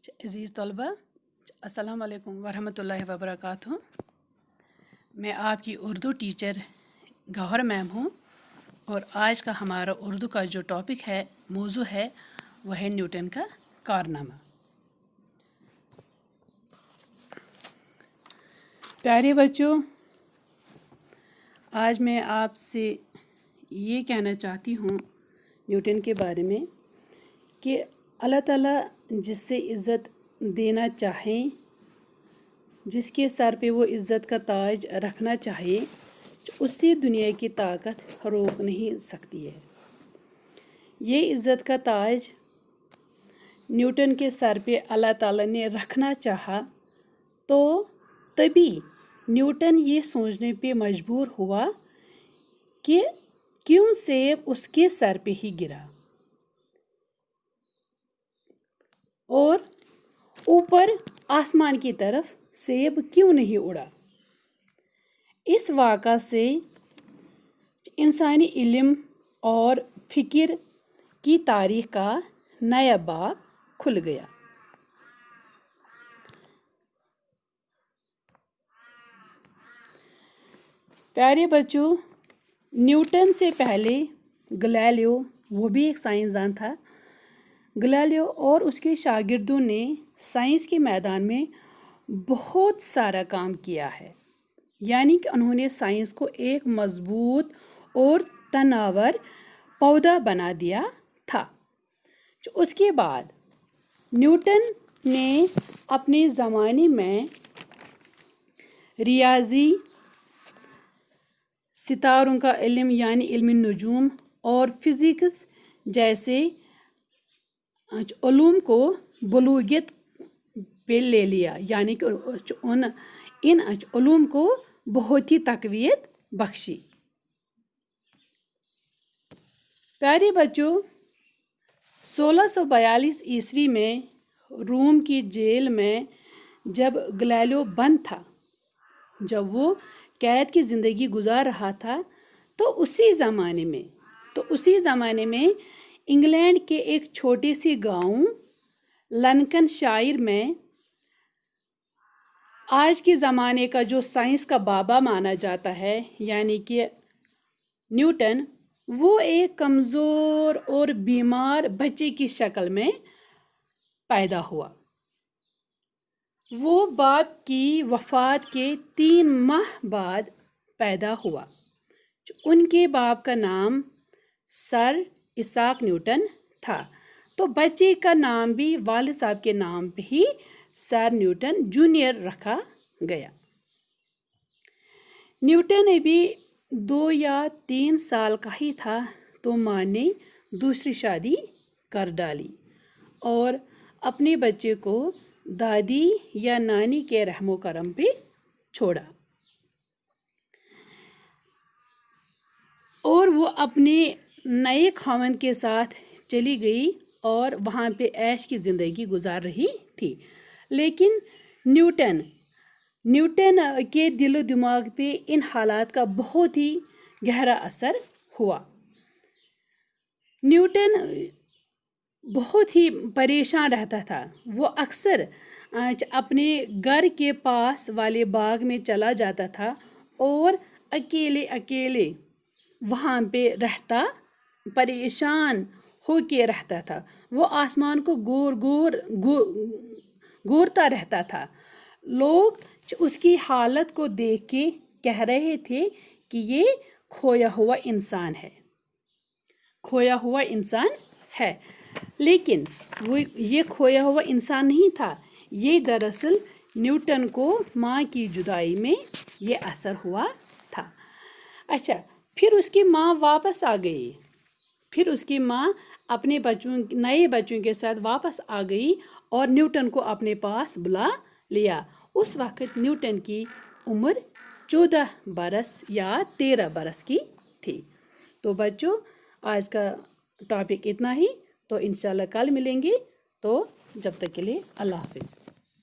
عزیز طلبہ، السلام علیکم ورحمۃ اللہ وبرکاتہ۔ میں آپ کی اردو ٹیچر گوہر میم ہوں، اور آج کا ہمارا اردو کا جو ٹاپک ہے، موضوع ہے، وہ ہے نیوٹن کا کارنامہ۔ پیارے بچوں، آج میں آپ سے یہ کہنا چاہتی ہوں نیوٹن کے بارے میں کہ اللہ تعالیٰ جس سے عزت دینا چاہیں، جس کے سر پہ وہ عزت کا تاج رکھنا چاہے، اس سے دنیا کی طاقت روک نہیں سکتی ہے۔ یہ عزت کا تاج نیوٹن کے سر پہ اللہ تعالیٰ نے رکھنا چاہا، تو تبھی نیوٹن یہ سوچنے پہ مجبور ہوا کہ کیوں سیب اس کے سر پہ ہی گرا اور اوپر آسمان کی طرف سیب کیوں نہیں اڑا۔ اس واقعہ سے انسانی علم اور فکر کی تاریخ کا نیا باب کھل گیا۔ پیارے بچوں، نیوٹن سے پہلے گلیلیو، وہ بھی ایک سائنسدان تھا، گلیلیو اور اس کے شاگردوں نے سائنس کے میدان میں بہت سارا کام کیا ہے، یعنی کہ انہوں نے سائنس کو ایک مضبوط اور تناور پودا بنا دیا تھا۔ اس کے بعد نیوٹن نے اپنے زمانے میں ریاضی، ستاروں کا علم یعنی علم نجوم اور فزکس جیسے علوم کو بلوغیت پہ لے لیا، یعنی کہ ان علوم کو بہت ہی تقویت بخشی۔ پیارے بچوں، 1642 عیسوی میں روم کی جیل میں جب گلیلیو بند تھا، جب وہ قید کی زندگی گزار رہا تھا، تو اسی زمانے میں انگلینڈ کے ایک چھوٹے سی گاؤں لنکن شائر میں آج کے زمانے کا جو سائنس کا بابا مانا جاتا ہے، یعنی کہ نیوٹن، وہ ایک کمزور اور بیمار بچے کی شکل میں پیدا ہوا۔ وہ باپ کی وفات کے 3 ماہ بعد پیدا ہوا۔ ان کے باپ کا نام سر اسحاق نیوٹن تھا، تو بچے کا نام بھی والد صاحب کے نام پہ ہی سر نیوٹن جونیئر رکھا گیا۔ نیوٹن ابھی 2 یا 3 سال کا ہی تھا تو ماں نے دوسری شادی کر ڈالی اور اپنے بچے کو دادی یا نانی کے رحم و کرم پہ چھوڑا، اور وہ اپنے نئے خاوند کے ساتھ چلی گئی اور وہاں پہ عیش کی زندگی گزار رہی تھی۔ لیکن نیوٹن کے دل و دماغ پہ ان حالات کا بہت ہی گہرا اثر ہوا۔ نیوٹن بہت ہی پریشان رہتا تھا۔ وہ اکثر اپنے گھر کے پاس والے باغ میں چلا جاتا تھا اور اکیلے وہاں پہ رہتا، پریشان ہو کے رہتا تھا۔ وہ آسمان کو گورتا رہتا تھا۔ لوگ اس کی حالت کو دیکھ کے کہہ رہے تھے کہ یہ کھویا ہوا انسان ہے، لیکن یہ کھویا ہوا انسان نہیں تھا، یہ دراصل نیوٹن کو ماں کی جدائی میں یہ اثر ہوا تھا۔ اچھا، پھر اس کی ماں واپس آ گئی، پھر اس کی ماں اپنے نئے بچوں کے ساتھ واپس آ گئی اور نیوٹن کو اپنے پاس بلا لیا۔ اس وقت نیوٹن کی عمر 14 برس یا 13 برس کی تھی۔ تو بچوں، آج کا ٹاپک اتنا ہی، تو انشاءاللہ کل ملیں گے، تو جب تک کے لیے اللہ حافظ۔